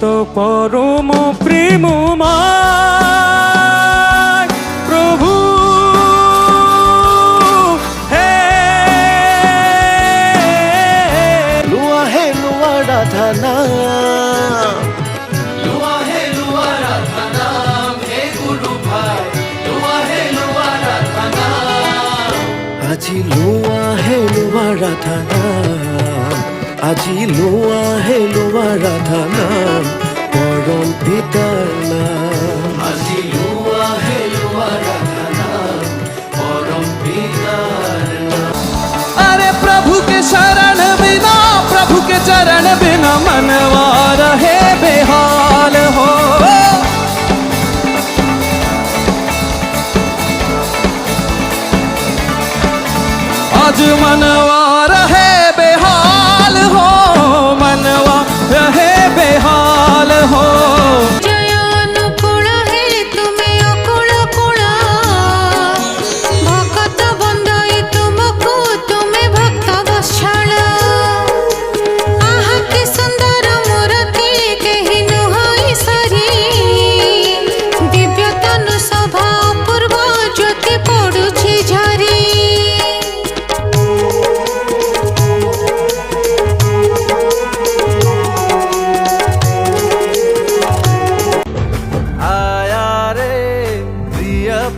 কত পরম প্রেমময় প্রভু হে লুয়া হে লুয়া রাধা নাম, লুয়া হে লুয়া রাধা নাম, হে গুরু ভাই লুয়া হে লুয়া রাধা নাম। আজি লুয়া হে লুয়া রাধা নাম, আজি লুয়া হে লুয়া রাধা নাম, পরম পিতার নাম। আজি লুয়া হে লুয়া রাধা नाम, परम पितार नाम। अरे प्रभु के शरण बिना, प्रभु के चरण बिना मनवा रहे बेहाल हो। आज मनवा रहे बेहाल हो, मनवा रहे बेहाल हो।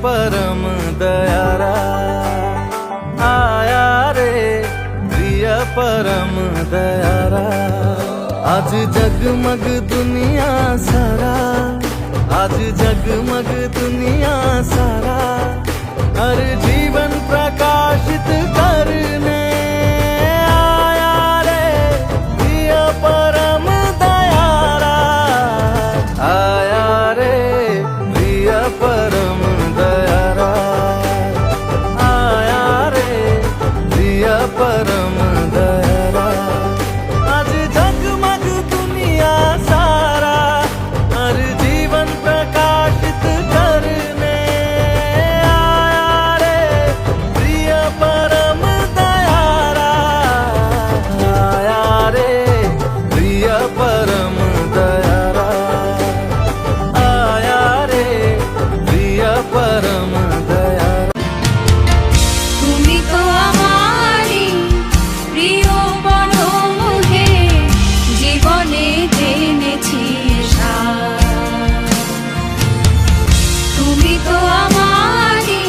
परम दयारा आया रे, प्रिय परम दयारा। आज जगमग दुनिया सारा, आज जगमग दुनिया सारा, हर जीवन प्रकाशित करने आया रे, प्रिय परम दयारा आया रे, प्रिय परम दयारा आया रे, प्रिय परम दयारा। आज जगमग दुनिया सारा, हर जीवन प्रकाशित करने आया रे, प्रिय परम दयारा आया रे, प्रिय परम दयारा आया रे, प्रिय परम दयारा। তুমি তো আমারি প্রিয় বড় মোহে, জীবনে জেনেছি সার। তুমি তো আমারি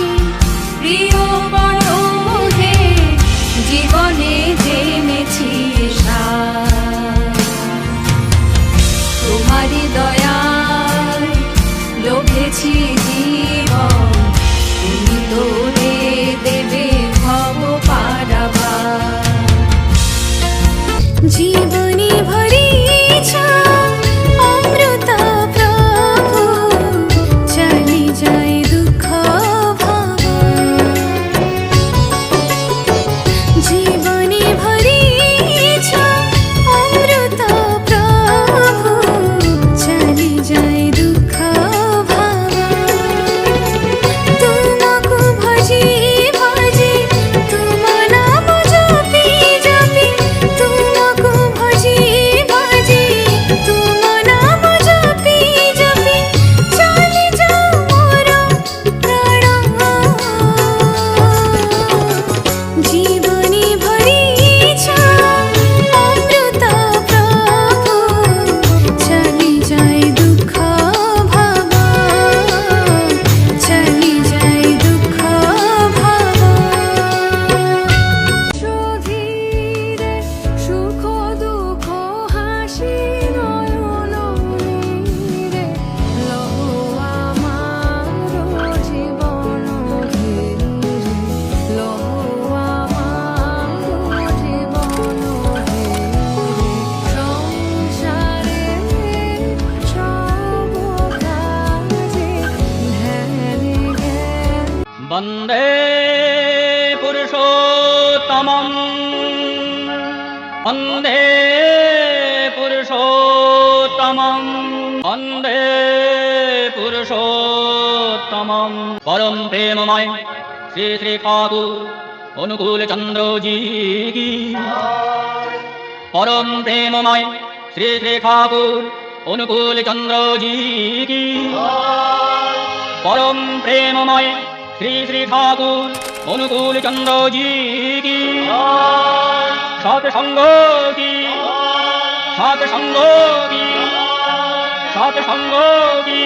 প্রিয় বড় মোহে, জীবনে জেনেছি সার। তোমারি দয়ায় লোভেছি জীবন, তুমি তোরে দেবে ভব পারাবার। জীবনী ভরিছ অমৃত প্রভু, চলি যায় দুঃখ ভাব। জীবনী ভরিছ অমৃত প্রভু, চলি যায় দুঃখ ভাব। তুমকু ভজি ভজি, তুম নাম জপি জপি, তুমকু ভজি ভজি, তুম নাম জপি জপি, চলি যাও মোর প্রাণ। জীবনী ভরিছ অমৃত প্রভু, চলি যায় দুঃখ ভাব, চলি যায় দুঃখ ভাব। সুধীরে সুখ দুঃখ হাসি নয়ন নীরে, লহো আমার জীবন ঘিরে, লহো আমার জীবন ঘিরে। সংসারে সব কাজে ধ্যানে জ্ঞান। वन्दे पुरुषोत्तमम्, वन्दे पुरुषोत्तमम्, वन्दे पुरुषोत्तमम्। परम प्रेममय श्री श्री ठाकुर अनुकूल चंद्र जी की, परम प्रेममय श्री श्री ठाकुर অনুকূল চন্দ্র জি কি, পরম প্রেমময় শ্রী শ্রী ঠাকুর অনুকূল চন্দ্র জি কি, সৎসঙ্গ কি, সৎসঙ্গ কি, সৎসঙ্গ কি।